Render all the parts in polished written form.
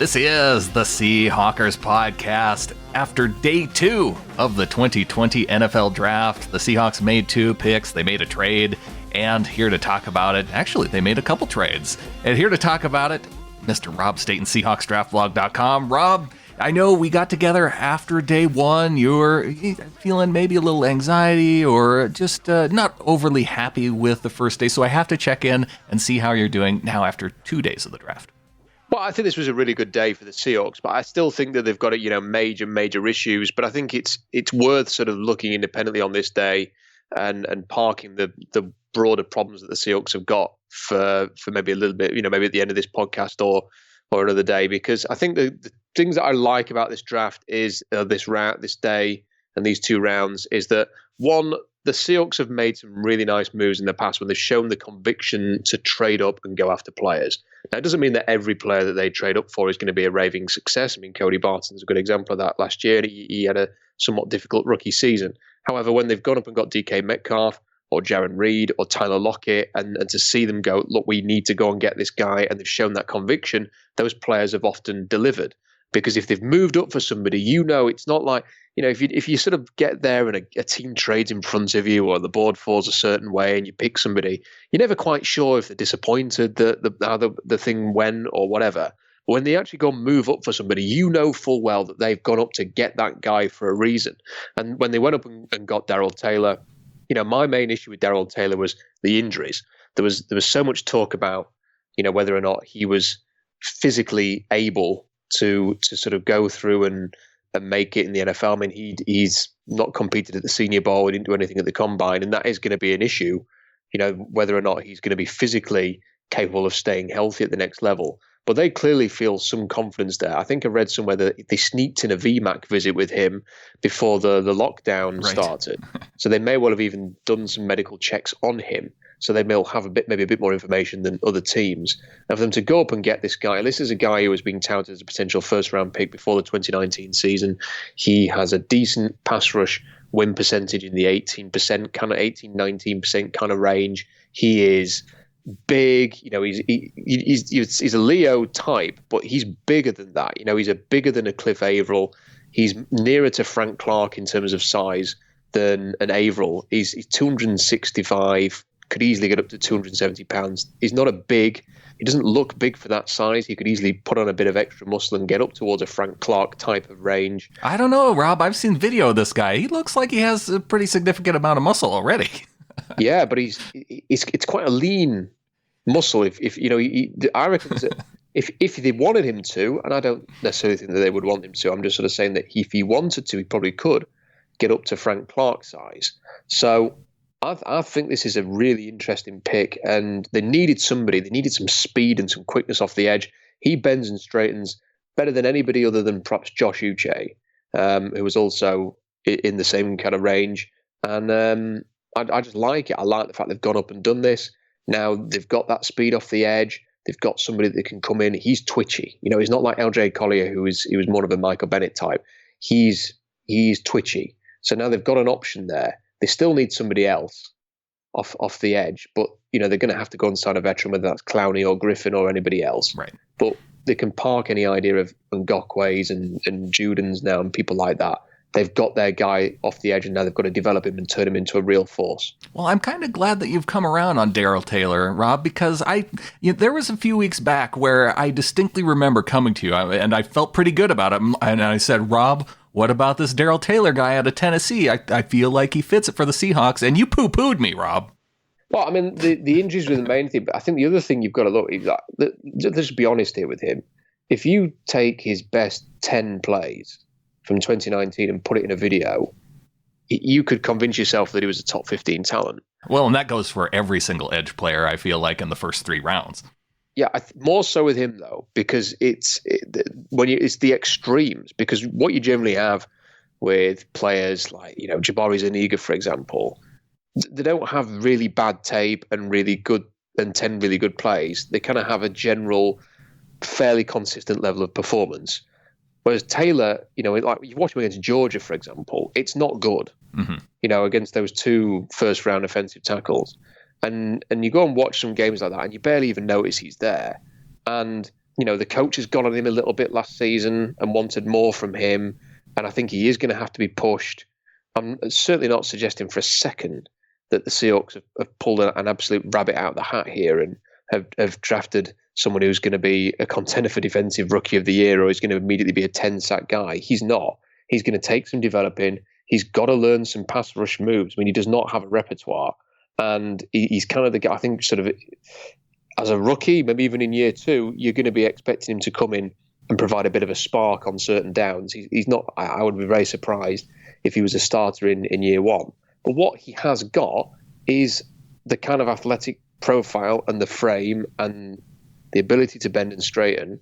This is the Seahawkers podcast. After day 2 of the 2020 NFL Draft, the Seahawks made 2 picks, they made a trade, and here to talk about it, actually, they made a couple trades. And here to talk about it, Mr. Rob Staton, SeahawksDraftBlog.com. Rob, I know we got together after day 1. You're feeling maybe a little anxiety or just not overly happy with the first day, so I have to check in and see how you're doing now after 2 days of the draft. Well, I think this was a really good day for the Seahawks, but I still think that they've got major issues. But I think it's worth sort of looking independently on this day and parking the broader problems that the Seahawks have got for maybe a little bit, maybe at the end of this podcast or another day. Because I think the things that I like about this draft is this day and these 2 rounds is that, one, the Seahawks have made some really nice moves in the past when they've shown the conviction to trade up and go after players. Now, it doesn't mean that every player that they trade up for is going to be a raving success. I mean, Cody Barton's a good example of that last year. He had a somewhat difficult rookie season. However, when they've gone up and got DK Metcalf or Jaron Reed or Tyler Lockett and to see them go, look, we need to go and get this guy, and they've shown that conviction, those players have often delivered. Because if they've moved up for somebody, it's not like, if you sort of get there and a team trades in front of you or the board falls a certain way and you pick somebody, you're never quite sure if they're disappointed how the thing went or whatever. But when they actually go and move up for somebody, full well that they've gone up to get that guy for a reason. And when they went up and got Darrell Taylor, my main issue with Darrell Taylor was the injuries. There was so much talk about, whether or not he was physically able to sort of go through and make it in the NFL. I mean, he's not competed at the Senior Bowl. He didn't do anything at the Combine, and that is going to be an issue, whether or not he's going to be physically capable of staying healthy at the next level. But they clearly feel some confidence there. I think I read somewhere that they sneaked in a VMAC visit with him before the lockdown started. So they may well have even done some medical checks on him. So they may have maybe a bit more information than other teams. And for them to go up and get this guy, this is a guy who was being touted as a potential first-round pick before the 2019 season. He has a decent pass rush win percentage in the 19% kind of range. He is big, he's a Leo type, but he's bigger than that. He's bigger than a Cliff Averill. He's nearer to Frank Clark in terms of size than an Averill. He's 265. Could easily get up to 270 pounds. He doesn't look big for that size. He could easily put on a bit of extra muscle and get up towards a Frank Clark type of range. I don't know, Rob. I've seen video of this guy. He looks like he has a pretty significant amount of muscle already. Yeah, but it's quite a lean muscle. I reckon that if they wanted him to, and I don't necessarily think that they would want him to, I'm just sort of saying that if he wanted to, he probably could get up to Frank Clark size. So I think this is a really interesting pick, and they needed somebody. They needed some speed and some quickness off the edge. He bends and straightens better than anybody other than perhaps Josh Uche, who was also in the same kind of range. And I just like it. I like the fact they've gone up and done this. Now they've got that speed off the edge. They've got somebody that can come in. He's twitchy. He's not like LJ Collier, he was more of a Michael Bennett type. He's twitchy. So now they've got an option there. They still need somebody else off the edge, but they're going to have to go and sign a veteran, whether that's Clowney or Griffin or anybody else. Right. But they can park any idea of Ngakwe's and Judens now and people like that. They've got their guy off the edge, and now they've got to develop him and turn him into a real force. Well, I'm kind of glad that you've come around on Darrell Taylor, Rob, because there was a few weeks back where I distinctly remember coming to you, and I felt pretty good about it. And I said, Rob, what about this Darrell Taylor guy out of Tennessee? I feel like he fits it for the Seahawks, and you poo-pooed me, Rob. Well, I mean, the injuries were the main thing, but I think the other thing you've got to look, let's just be honest here with him. If you take his best 10 plays from 2019 and put it in a video, you could convince yourself that he was a top 15 talent. Well, and that goes for every single edge player, I feel like, in the first 3 rounds. Yeah, more so with him, though, because it's the extremes. Because what you generally have with players like, Jabari Zuniga, for example, they don't have really bad tape and 10 really good plays. They kind of have a general, fairly consistent level of performance. Whereas Taylor, like you watch him against Georgia, for example, it's not good. Mm-hmm. Against those 2 first-round offensive tackles, and you go and watch some games like that, and you barely even notice he's there. And The coach has gone on him a little bit last season and wanted more from him. And I think he is going to have to be pushed. I'm certainly not suggesting for a second that the Seahawks have pulled an absolute rabbit out of the hat here and have drafted someone who's going to be a contender for Defensive Rookie of the Year or is going to immediately be a 10-sack guy. He's not. He's going to take some developing. He's got to learn some pass rush moves. I mean, he does not have a repertoire. And he's kind of the guy, I think, sort of as a rookie, maybe even in year 2, you're going to be expecting him to come in and provide a bit of a spark on certain downs. He's not. I would be very surprised if he was a starter in year 1. But what he has got is the kind of athletic profile and the frame and the ability to bend and straighten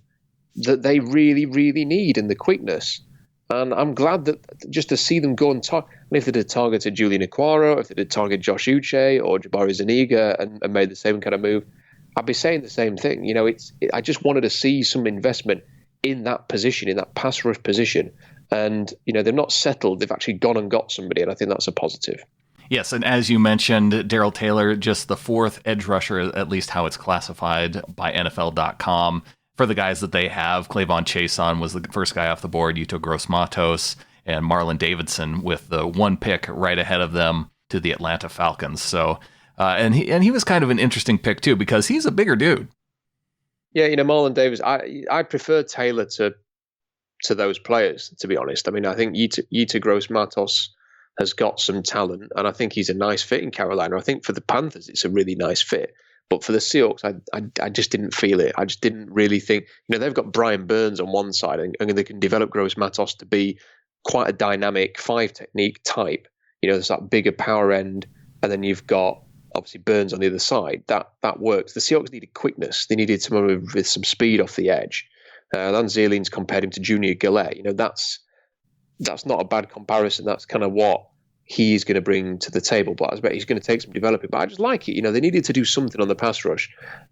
that they really, really need, and the quickness. And I'm glad that just to see them go and target, if they did targeted Julian Okwara, if they did target Josh Uche or Jabari Zuniga and made the same kind of move, I'd be saying the same thing. I just wanted to see some investment in that position, in that pass rush position. And, they're not settled. They've actually gone and got somebody, and I think that's a positive. Yes, and as you mentioned, Darrell Taylor, just the 4th edge rusher, at least how it's classified by NFL.com. For the guys that they have, Clavon Chason was the first guy off the board, Yuto Gross-Matos, and Marlon Davidson with the 1 pick right ahead of them to the Atlanta Falcons. So, and he was kind of an interesting pick too, because he's a bigger dude. Yeah, Marlon Davis, I prefer Taylor to those players, to be honest. I mean, I think Yuto Gross-Matos has got some talent, and I think he's a nice fit in Carolina. I think for the Panthers, it's a really nice fit. But for the Seahawks, I just didn't feel it. I just didn't really think, they've got Brian Burns on one side, and they can develop Gross-Matos to be quite a dynamic 5-technique type. There's that bigger power end, and then you've got obviously Burns on the other side. That works. The Seahawks needed quickness. They needed someone with some speed off the edge. Lance Zierlein's compared him to Junior Gillette. That's not a bad comparison. That's kind of what he's going to bring to the table. But I bet he's going to take some developing. But I just like it. They needed to do something on the pass rush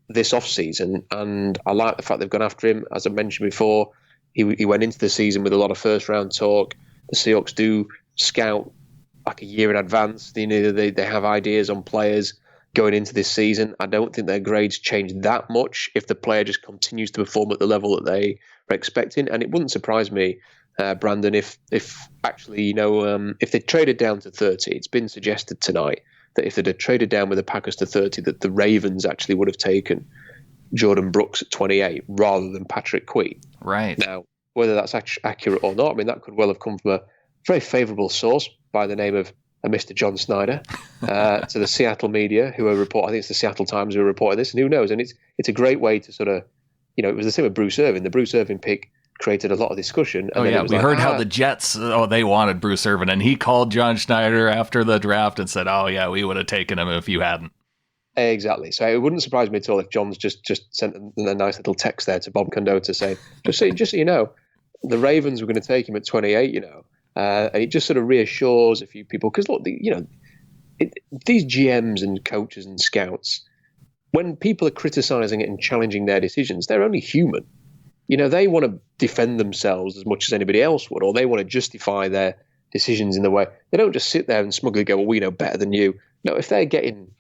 this offseason. And I like the fact they've gone after him. As I mentioned before, he went into the season with a lot of first-round talk. The Seahawks do scout like a year in advance. They have ideas on players going into this season. I don't think their grades change that much if the player just continues to perform at the level that they are expecting. And it wouldn't surprise me, Brandon, if actually, if they traded down to 30, it's been suggested tonight that if they'd have traded down with the Packers to 30, that the Ravens actually would have taken Jordan Brooks at 28 rather than Patrick Queen. Right. Now, whether that's accurate or not, I mean, that could well have come from a very favorable source by the name of Mr. John Snyder to the Seattle media who are reporting. I think it's the Seattle Times who are reporting this, and who knows? And it's a great way to sort of, it was the same with Bruce Irvin. The Bruce Irvin pick created a lot of discussion. And we heard how the Jets, they wanted Bruce Irvin, and he called John Schneider after the draft and said, "Oh yeah, we would have taken him if you hadn't." Exactly. So it wouldn't surprise me at all if John's just sent a nice little text there to Bob Condotta saying, just so you know, the Ravens were going to take him at 28. And it just sort of reassures a few people because look, these GMs and coaches and scouts, when people are criticizing it and challenging their decisions, they're only human. They want to defend themselves as much as anybody else would, or they want to justify their decisions in the way. They don't just sit there and smugly go, well, we know better than you. No, if they're getting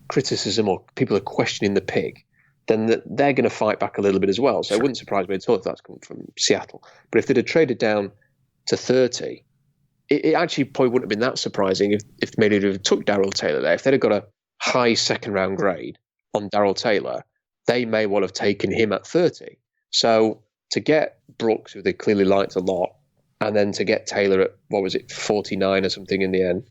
criticism or people are questioning the pick, then they're going to fight back a little bit as well. So It wouldn't surprise me at all if that's coming from Seattle. But if they'd have traded down to 30, it actually probably wouldn't have been that surprising if maybe they took Darrell Taylor there. If they'd have got a high second-round grade on Darrell Taylor, they may well have taken him at 30. So to get Brooks, who they clearly liked a lot, and then to get Taylor at, 49 or something in the end,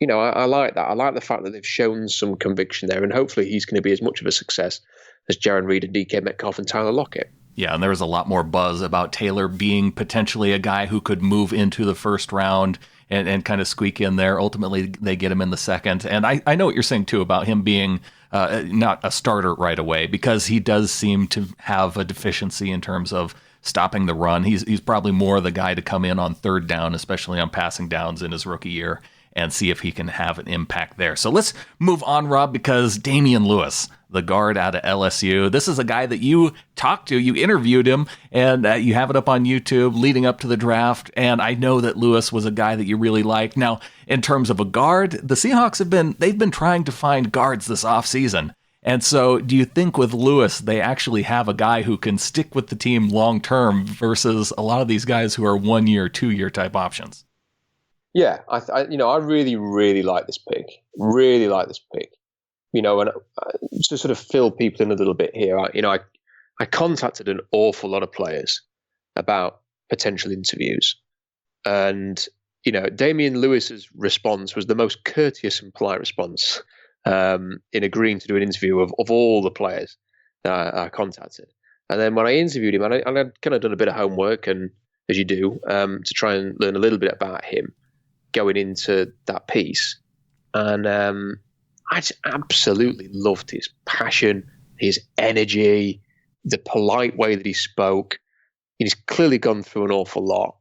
I like that. I like the fact that they've shown some conviction there, and hopefully he's going to be as much of a success as Jaron Reed and DK Metcalf and Tyler Lockett. Yeah, and there was a lot more buzz about Taylor being potentially a guy who could move into the first round and kind of squeak in there. Ultimately, they get him in the second. And I know what you're saying, too, about him being not a starter right away, because he does seem to have a deficiency in terms of stopping the run. He's probably more the guy to come in on third down, especially on passing downs in his rookie year, and see if he can have an impact there. So let's move on, Rob, because Damien Lewis, the guard out of LSU, this is a guy that you talked to, you interviewed him, and you have it up on YouTube leading up to the draft, and I know that Lewis was a guy that you really liked. Now, in terms of a guard, the Seahawks they've been trying to find guards this offseason, And so do you think with Lewis, they actually have a guy who can stick with the team long term versus a lot of these guys who are 1 year, 2 year type options? Yeah, I really, really like this pick. Really like this pick. And to sort of fill people in a little bit here, I contacted an awful lot of players about potential interviews. And, Damian Lewis's response was the most courteous and polite response in agreeing to do an interview of all the players that I contacted. And then when I interviewed him, and I'd kind of done a bit of homework, and as you do, to try and learn a little bit about him going into that piece. And I just absolutely loved his passion, his energy, the polite way that he spoke. He's clearly gone through an awful lot.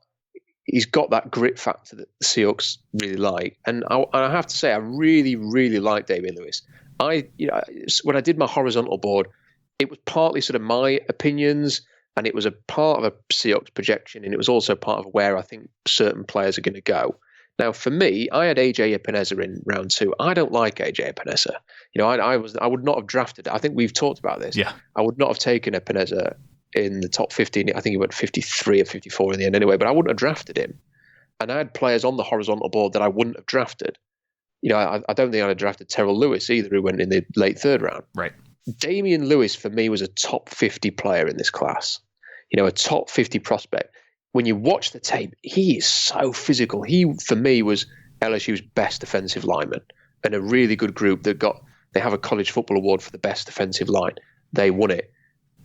He's got that grit factor that the Seahawks really like. And I have to say, I really, really like Damian Lewis. When I did my horizontal board, it was partly sort of my opinions, and it was a part of a Seahawks projection, and it was also part of where I think certain players are going to go. Now, for me, I had AJ Epineza in round 2. I don't like AJ Epineza. I would not have drafted it. I think we've talked about this. Yeah. I would not have taken Epineza in the top 15. I think he went 53 or 54 in the end anyway, but I wouldn't have drafted him. And I had players on the horizontal board that I wouldn't have drafted. I don't think I'd have drafted Darrell Lewis either, who went in the late 3rd round. Right. Damian Lewis, for me, was a top 50 player in this class. A top 50 prospect. When you watch the tape, he is so physical. He, for me, was LSU's best defensive lineman, and a really good group they have a college football award for the best defensive line. They won it.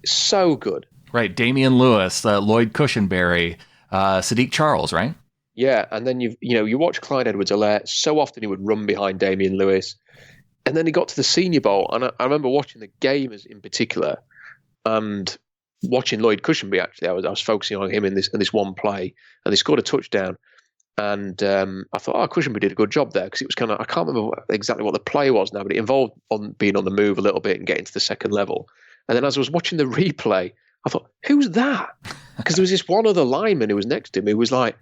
So good. Right. Damian Lewis, Lloyd Cushenberry, Sadiq Charles, right? Yeah. And then you watch Clyde Edwards-Helaire. So often he would run behind Damian Lewis. And then he got to the Senior Bowl. And I remember watching the game in particular, and watching Lloyd Cushenberry, actually. I was focusing on him in this one play, and they scored a touchdown. And I thought, Cushenberry did a good job there, because it was kind of, I can't remember exactly what the play was now, but it involved being on the move a little bit and getting to the second level. And then as I was watching the replay, I thought, who's that? Because there was this one other lineman who was next to him who was like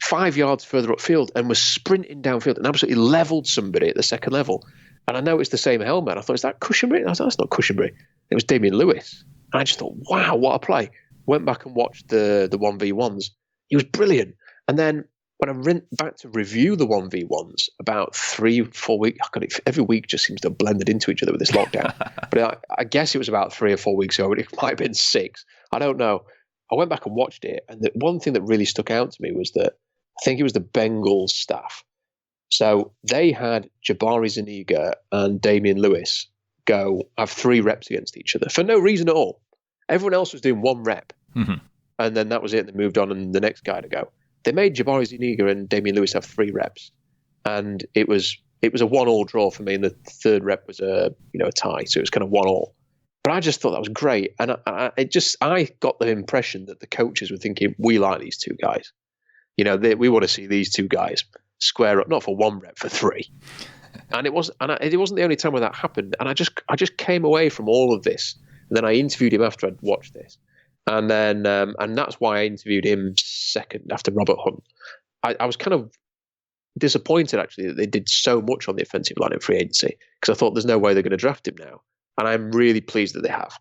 5 yards further upfield and was sprinting downfield and absolutely leveled somebody at the second level. And I noticed the same helmet. I thought, is that Cushenberry? I thought, that's not Cushenberry. It was Damian Lewis. And I just thought, wow, what a play. Went back and watched the 1v1s. He was brilliant. And then when I went back to review the 1v1s about 3-4 weeks, every week just seems to have blended into each other with this lockdown. But I guess it was about 3 or 4 weeks ago, but it might have been 6. I don't know. I went back and watched it, and the one thing that really stuck out to me was that I think it was the Bengals staff. So they had Jabari Zuniga and Damien Lewis have 3 reps against each other for no reason at all. Everyone else was doing 1 rep, and then that was it. They moved on, and the next guy to go. They made Jabari Zuniga and Damien Lewis have 3 reps, and it was a 1-1 draw for me. And the 3rd rep was a tie, so it was kind of 1-1. But I just thought that was great, and I got the impression that the coaches were thinking, we like these 2 guys. We want to see these 2 guys square up, not for 1 rep, for 3. And it wasn't the only time when that happened. And I just came away from all of this. And then I interviewed him after I'd watched this. And then and that's why I interviewed him second after Robert Hunt. I was kind of disappointed, actually, that they did so much on the offensive line in free agency, because I thought there's no way they're going to draft him now. And I'm really pleased that they have.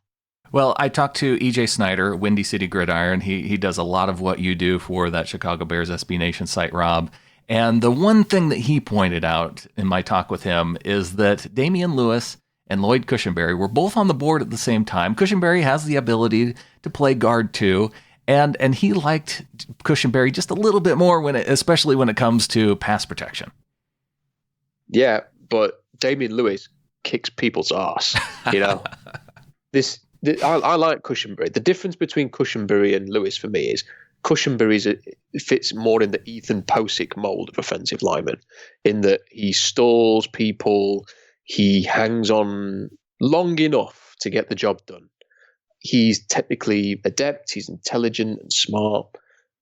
Well, I talked to EJ Snyder, Windy City Gridiron. He does a lot of what you do for that Chicago Bears SB Nation site, Rob. And the one thing that he pointed out in my talk with him is that Damian Lewis and Lloyd Cushenberry were both on the board at the same time. Cushenberry has the ability to play guard too, and he liked Cushenberry just a little bit more especially when it comes to pass protection. Yeah, but Damian Lewis kicks people's ass. I like Cushenberry. The difference between Cushenberry and Lewis for me is Cushenberry fits more in the Ethan Posick mold of offensive lineman, in that he stalls people, he hangs on long enough to get the job done. He's technically adept, he's intelligent and smart,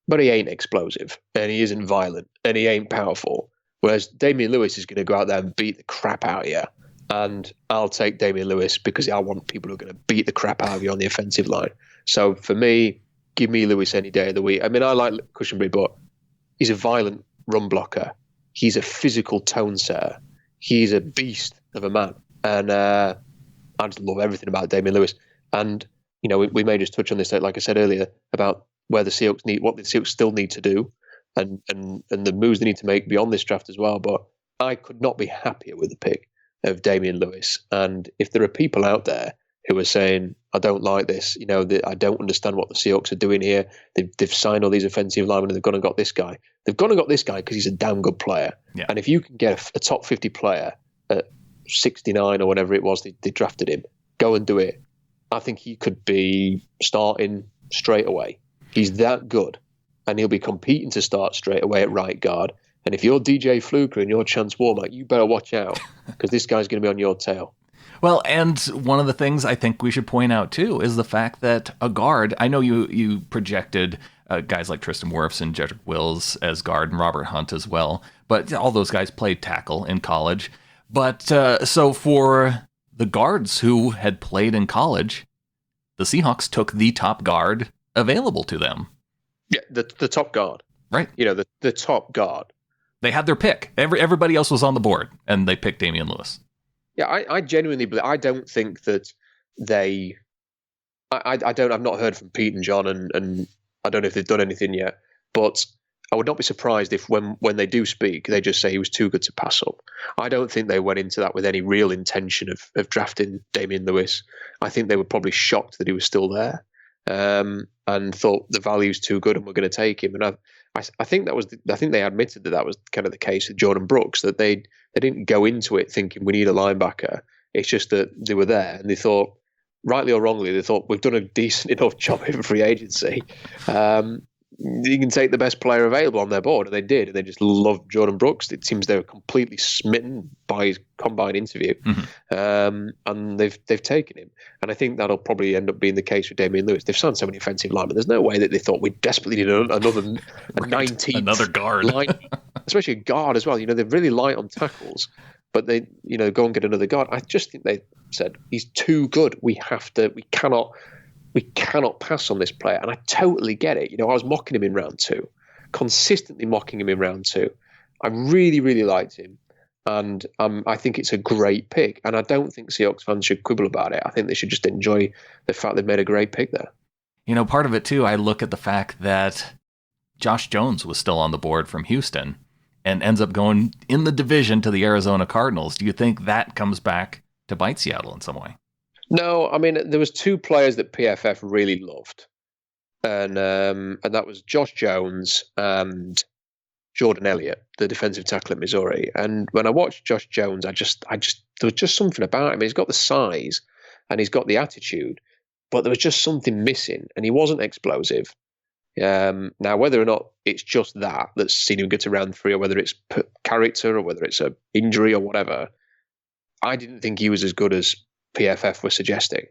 but he ain't explosive, and he isn't violent, and he ain't powerful. Whereas Damian Lewis is going to go out there and beat the crap out of you. And I'll take Damian Lewis because I want people who are going to beat the crap out of you on the offensive line. So for me, give me Lewis any day of the week. I mean, I like Cushenberry, but he's a violent run blocker. He's a physical tone setter. He's a beast of a man. And I just love everything about Damien Lewis. And, we may just touch on this, like I said earlier, about where the Seahawks what the Seahawks still need to do and the moves they need to make beyond this draft as well. But I could not be happier with the pick of Damien Lewis. And if there are people out there who are saying, I don't like this, I don't understand what the Seahawks are doing here. They've signed all these offensive linemen and they've gone and got this guy. They've gone and got this guy because he's a damn good player. Yeah. And if you can get a top 50 player at 69 or whatever it was they drafted him, go and do it. I think he could be starting straight away. He's that good. And he'll be competing to start straight away at right guard. And if you're DJ Fluker and you're Chance Warmack, you better watch out because this guy's going to be on your tail. Well, and one of the things I think we should point out, too, is the fact that a guard, I know you projected guys like Tristan Wirfs and Jedrick Wills as guard and Robert Hunt as well, but all those guys played tackle in college. But so for the guards who had played in college, the Seahawks took the top guard available to them. Yeah, the top guard. Right. The top guard. They had their pick. Everybody else was on the board, and they picked Damien Lewis. Yeah, I genuinely believe. I don't think that they. I've not heard from Pete and John, and I don't know if they've done anything yet. But I would not be surprised if when they do speak, they just say he was too good to pass up. I don't think they went into that with any real intention of drafting Damien Lewis. I think they were probably shocked that he was still there, and thought the value's too good and we're going to take him. And I think I think they admitted that was kind of the case with Jordan Brooks, that they didn't go into it thinking we need a linebacker. It's just that they were there and they thought, rightly or wrongly, they thought we've done a decent enough job in free agency. You can take the best player available on their board, and they did, and they just loved Jordan Brooks. It seems they were completely smitten by his combine interview, and they've taken him. And I think that'll probably end up being the case with Damien Lewis. They've signed so many offensive linemen. There's no way that they thought we desperately need another 19th another guard, line, especially a guard as well. They're really light on tackles, but they go and get another guard. I just think they said he's too good. We cannot pass on this player. And I totally get it. I was mocking him in round 2, consistently mocking him in round 2. I really, really liked him. And I think it's a great pick. And I don't think Seahawks fans should quibble about it. I think they should just enjoy the fact they've made a great pick there. Part of it, too, I look at the fact that Josh Jones was still on the board from Houston and ends up going in the division to the Arizona Cardinals. Do you think that comes back to bite Seattle in some way? No, I mean, there was 2 players that PFF really loved, and that was Josh Jones and Jordan Elliott, the defensive tackle at Missouri. And when I watched Josh Jones, I just there was just something about him. He's got the size and he's got the attitude, but there was just something missing, and he wasn't explosive. Now, whether or not it's just that's seen him get to round 3, or whether it's character, or whether it's a injury or whatever, I didn't think he was as good as PFF were suggesting,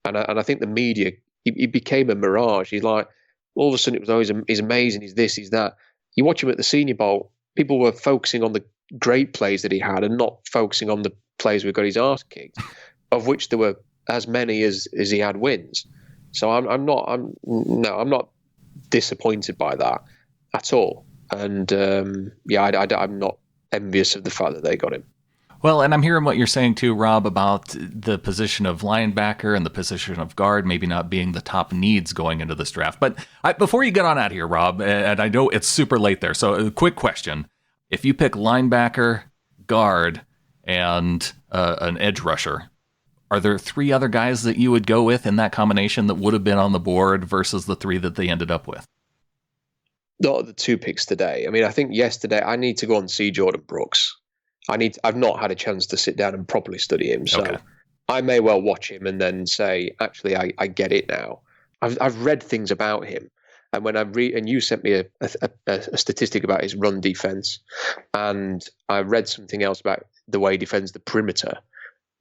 and I think the media, he became a mirage. He's like, all of a sudden it was always he's amazing, he's this, he's that. You watch him at the Senior Bowl, people were focusing on the great plays that he had and not focusing on the plays where he got his arse kicked, of which there were as many as he had wins. So I'm not disappointed by that at all. And I'm not envious of the fact that they got him. Well, and I'm hearing what you're saying too, Rob, about the position of linebacker and the position of guard maybe not being the top needs going into this draft. But before you get on out here, Rob, and I know it's super late there, so a quick question. If you pick linebacker, guard, and an edge rusher, are there 3 other guys that you would go with in that combination that would have been on the board versus the 3 that they ended up with? Not the 2 picks today. I mean, I think yesterday I need to go and see Jordan Brooks. I've not had a chance to sit down and properly study him, so okay. I may well watch him and then say, actually, I get it now. I've read things about him, and when I read, and you sent me a statistic about his run defense, and I read something else about the way he defends the perimeter,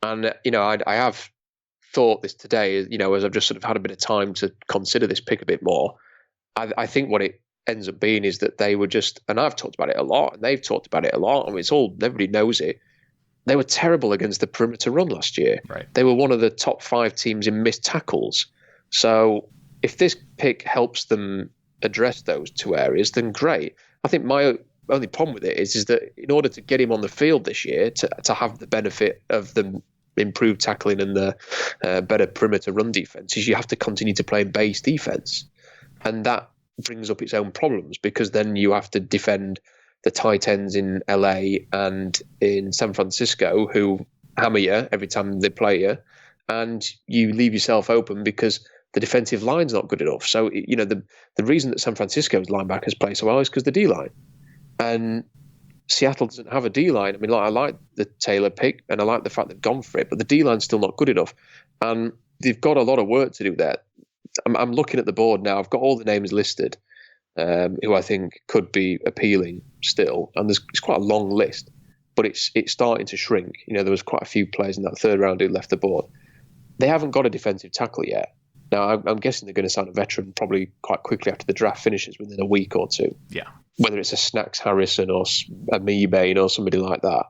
and I have thought this today, as I've just sort of had a bit of time to consider this pick a bit more. I think what it ends up being is that they were just, and I've talked about it a lot, and they've talked about it a lot, and everybody knows it. They were terrible against the perimeter run last year. Right. They were one of the top 5 teams in missed tackles. So if this pick helps them address those 2 areas, then great. I think my only problem with it is that in order to get him on the field this year, to have the benefit of them improved tackling and the better perimeter run defense is you have to continue to play base defense. And that brings up its own problems because then you have to defend the tight ends in LA and in San Francisco who hammer you every time they play you, and you leave yourself open because the defensive line's not good enough. So, the reason that San Francisco's linebackers play so well is because the D-line. And Seattle doesn't have a D-line. I mean, I like the Taylor pick, and I like the fact they've gone for it, but the D-line's still not good enough. And they've got a lot of work to do there. I'm looking at the board now. I've got all the names listed who I think could be appealing still. And it's quite a long list, but it's starting to shrink. There was quite a few players in that third round who left the board. They haven't got a defensive tackle yet. Now, I'm guessing they're going to sign a veteran probably quite quickly after the draft finishes, within a week or two. Yeah. Whether it's a Snacks Harrison or a Meebane or somebody like that.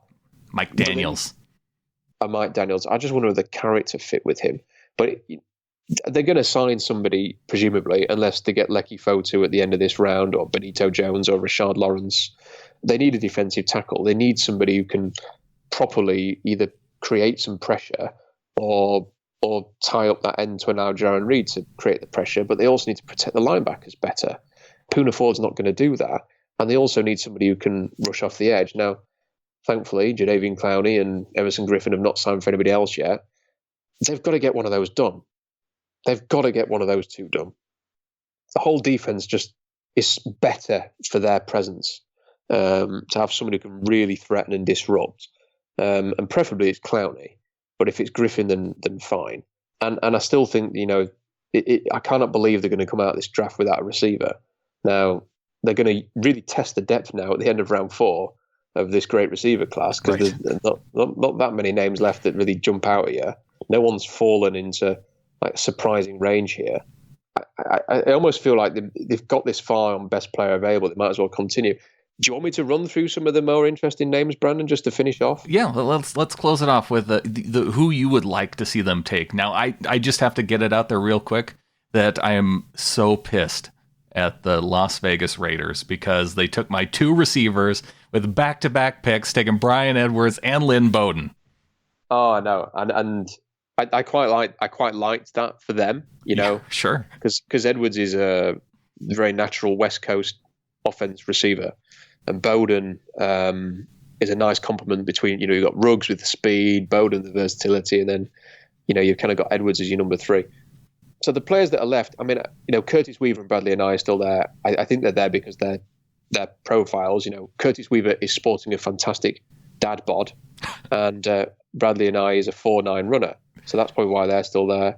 Mike Daniels. Mike Daniels. I just wonder if the character fit with him. But they're going to sign somebody, presumably, unless they get Lecky Fotu at the end of this round, or Benito Jones or Rashard Lawrence. They need a defensive tackle. They need somebody who can properly either create some pressure or tie up that end to allow Jaron Reed to create the pressure, but they also need to protect the linebackers better. Poona Ford's not going to do that, and they also need somebody who can rush off the edge. Now, thankfully, Jadeveon Clowney and Everson Griffin have not signed for anybody else yet. They've got to get one of those done. They've got to get one of those two done. The whole defense just is better for their presence, to have somebody who can really threaten and disrupt. And preferably it's Clowney. But if it's Griffin, then fine. And I still think, I cannot believe they're going to come out of this draft without a receiver. Now, they're going to really test the depth now at the end of round 4 of this great receiver class, because there's not that many names left that really jump out at you. No one's fallen into surprising range here. I almost feel like they've got this far on best player available. They might as well continue. Do you want me to run through some of the more interesting names, Brandon, just to finish off? Yeah, let's close it off with the who you would like to see them take. Now, I just have to get it out there real quick that I am so pissed at the Las Vegas Raiders because they took my 2 receivers with back-to-back picks, taking Brian Edwards and Lynn Bowden. Oh no, and I quite liked that for them, Yeah, sure, because Edwards is a very natural West Coast offense receiver. And Bowden is a nice complement between, you've got Ruggs with the speed, Bowden the versatility, and then, you've kind of got Edwards as your number 3. So the players that are left, I mean, Curtis Weaver and Bradley and I are still there. I think they're there because their profiles, Curtis Weaver is sporting a fantastic dad bod, and Bradley and I is a 4.9 runner. So that's probably why they're still there.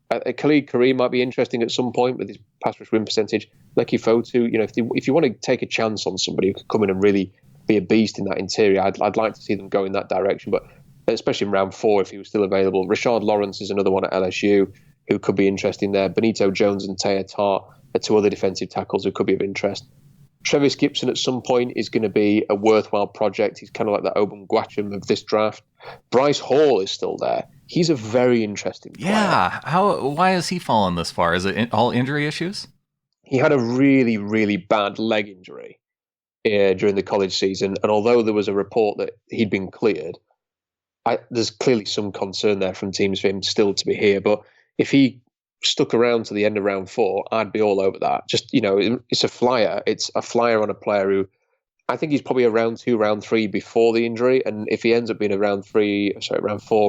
Khalid Kareem might be interesting at some point with his pass rush win percentage. Lecky Fotu, if you want to take a chance on somebody who could come in and really be a beast in that interior, I'd like to see them go in that direction. But especially in round 4, if he was still available. Rashard Lawrence is another one at LSU who could be interesting there. Benito Jones and Taya Tart are 2 other defensive tackles who could be of interest. Travis Gibson at some point is going to be a worthwhile project. He's kind of like the Obum Gwacham of this draft. Bryce Hall is still there. He's a very interesting player. Yeah. Why has he fallen this far? Is it all injury issues? He had a really, really bad leg injury during the college season. And although there was a report that he'd been cleared, there's clearly some concern there from teams for him still to be here. But if he stuck around to the end of round 4, I'd be all over that. Just, it's a flyer. It's a flyer on a player who I think he's probably a round 2, round 3 before the injury. And if he ends up being a round 4,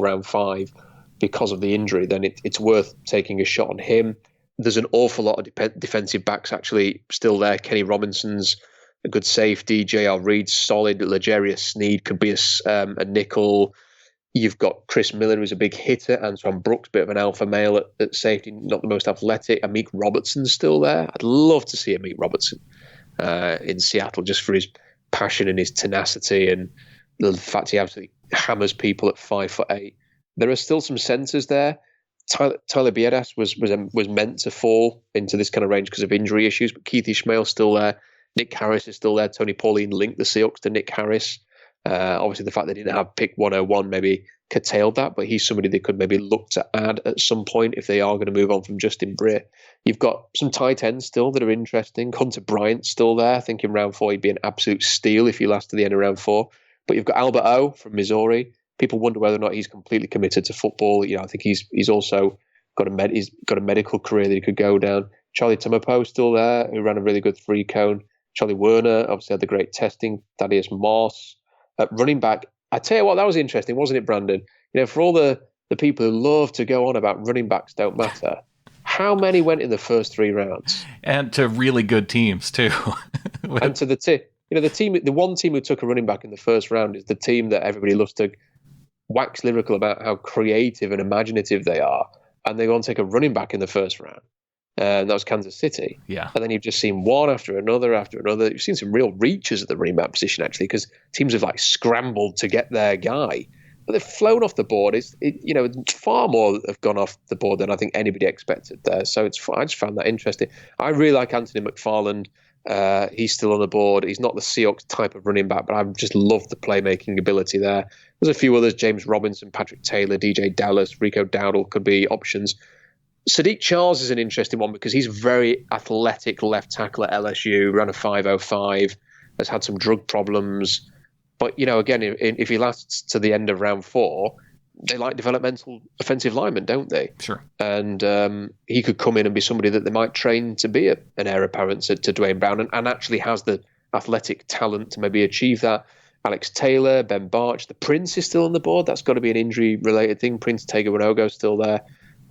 round 5 because of the injury, then it's worth taking a shot on him. There's an awful lot of defensive backs actually still there. Kenny Robinson's a good safety. J.R. Reed's solid. L'Jarius Sneed could be a nickel. You've got Chris Miller, who's a big hitter. Antoine Brooks, bit of an alpha male at safety, not the most athletic. Amik Robertson's still there. I'd love to see Amik Robertson in Seattle just for his passion and his tenacity and the fact he absolutely hammers people at 5'8". There are still some centers there. Tyler Biedas was meant to fall into this kind of range because of injury issues, but Keith Ishmael's still there. Nick Harris is still there. Tony Pauline linked the Seahawks to Nick Harris. Obviously, the fact they didn't have pick 101 maybe curtailed that, but he's somebody they could maybe look to add at some point if they are going to move on from Justin Britt. You've got some tight ends still that are interesting. Hunter Bryant's still there. I think in round 4 he'd be an absolute steal if he lasts to the end of round 4. But you've got Albert O from Missouri, people wonder whether or not he's completely committed to football. I think he's also got a medical career that he could go down. Charlie Tumapo still there, who ran a really good 3-cone. Charlie Werner obviously had the great testing. Thaddeus Moss at running back. I tell you what, that was interesting, wasn't it, Brandon? For all the people who love to go on about running backs don't matter, how many went in the first 3 rounds? And to really good teams too. And to the the one team who took a running back in the first round is the team that everybody loves to wax lyrical about how creative and imaginative they are, and they go and take a running back in the first round. And that was Kansas City. Yeah. And then you've just seen one after another after another. You've seen some real reaches at the running back position, actually, because teams have scrambled to get their guy. But they've flown off the board. Far more have gone off the board than I think anybody expected there. So I just found that interesting. I really like Anthony McFarland. He's still on the board. He's not the Seahawks type of running back, but I just love the playmaking ability there. There's a few others: James Robinson, Patrick Taylor, DJ Dallas, Rico Dowdle could be options. Sadiq Charles is an interesting one because he's very athletic left tackle at LSU, ran a 5.05, has had some drug problems. But, again, if he lasts to the end of round 4, they like developmental offensive linemen, don't they? Sure. And he could come in and be somebody that they might train to be an heir apparent to Dwayne Brown and actually has the athletic talent to maybe achieve that. Alex Taylor, Ben Barch, the Prince is still on the board. That's got to be an injury-related thing. Prince Tega-Winogo still there.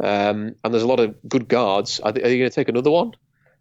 And there's a lot of good guards. Are you going to take another one?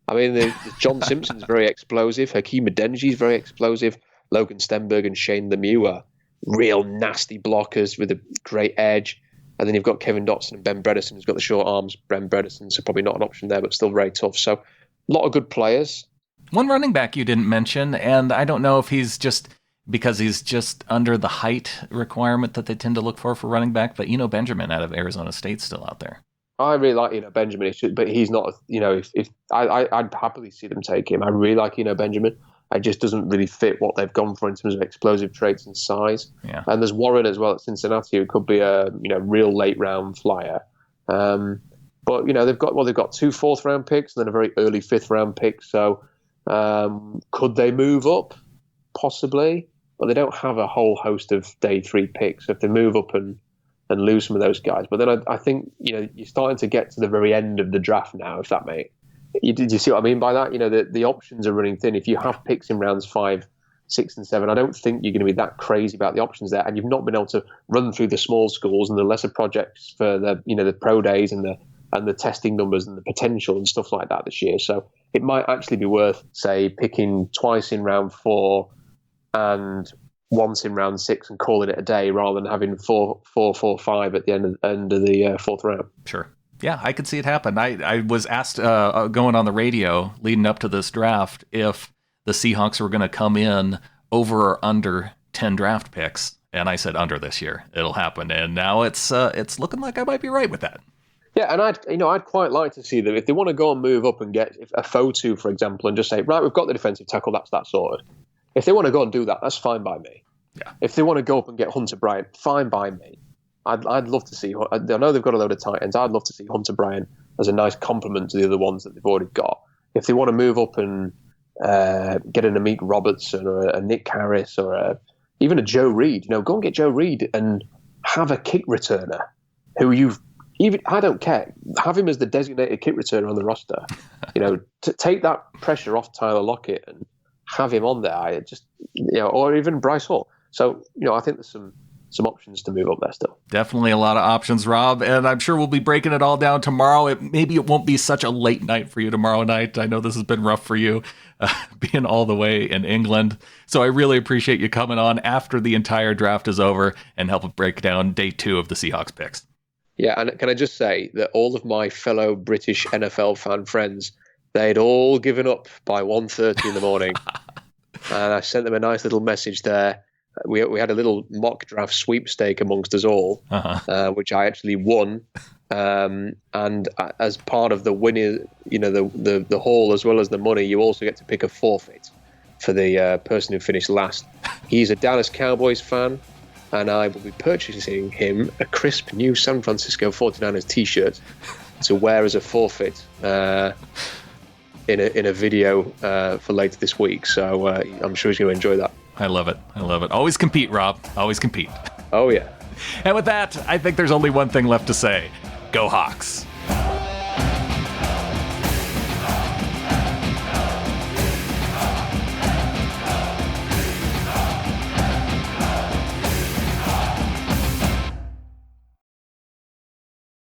I mean, John Simpson's very explosive. Hakeem Adenji's very explosive. Logan Stenberg and Shane Lemieux are real nasty blockers with a great edge. And then you've got Kevin Dotson and Ben Bredesen, who's got the short arms. Ben Bredesen, so probably not an option there, but still very tough. So a lot of good players. One running back you didn't mention, and I don't know if he's just because he's just under the height requirement that they tend to look for running back, but Benjamin out of Arizona State's still out there. I really like Benjamin, but he's not. If I'd happily see them take him. I really like Benjamin. It just doesn't really fit what they've gone for in terms of explosive traits and size. Yeah. And there's Warren as well at Cincinnati, who could be a real late round flyer. But they've got 2 4th-round picks and then a very early 5th-round pick. So could they move up? Possibly, but they don't have a whole host of day 3 picks. So if they move up and lose some of those guys, but then I think you're starting to get to the very end of the draft now. If that makes did you see what I mean by that? The options are running thin. If you have picks in rounds 5, 6, and 7, I don't think you're going to be that crazy about the options there. And you've not been able to run through the small schools and the lesser projects for the pro days and the testing numbers and the potential and stuff like that this year. So it might actually be worth, say, picking twice in round 4 and once in round 6 and calling it a day rather than having 4, 5 at the end of the 4th round. Sure. Yeah, I could see it happen. I was asked going on the radio leading up to this draft if the Seahawks were going to come in over or under 10 draft picks, and I said under this year. It'll happen, and now it's looking like I might be right with that. Yeah, and I'd quite like to see them if they want to go and move up and get a Fotu, for example, and just say, right, we've got the defensive tackle, that's that sorted. If they want to go and do that, that's fine by me. Yeah. If they want to go up and get Hunter Bryant, fine by me. I'd love to see. I know they've got a load of tight ends. I'd love to see Hunter Bryant as a nice complement to the other ones that they've already got. If they want to move up and get an Amik Robertson or a Nick Harris or even a Joe Reed, go and get Joe Reed and have a kick returner who I don't care. Have him as the designated kick returner on the roster. To take that pressure off Tyler Lockett and have him on there. Or even Bryce Hall. So I think there's some options to move up there still. Definitely a lot of options, Rob, and I'm sure we'll be breaking it all down tomorrow. Maybe it won't be such a late night for you tomorrow night. I know this has been rough for you, being all the way in England. So I really appreciate you coming on after the entire draft is over and helping break down day 2 of the Seahawks picks. Yeah, and can I just say that all of my fellow British NFL fan friends, they'd all given up by 1:30 in the morning. And I sent them a nice little message there. We had a little mock draft sweepstake amongst us all, which I actually won. And as part of the winning, the haul as well as the money, you also get to pick a forfeit for the person who finished last. He's a Dallas Cowboys fan, and I will be purchasing him a crisp new San Francisco 49ers t-shirt to wear as a forfeit in a video for later this week. So I'm sure he's going to enjoy that. I love it. Always compete, Rob. Always compete. Oh, yeah. And with that, I think there's only one thing left to say. Go Hawks.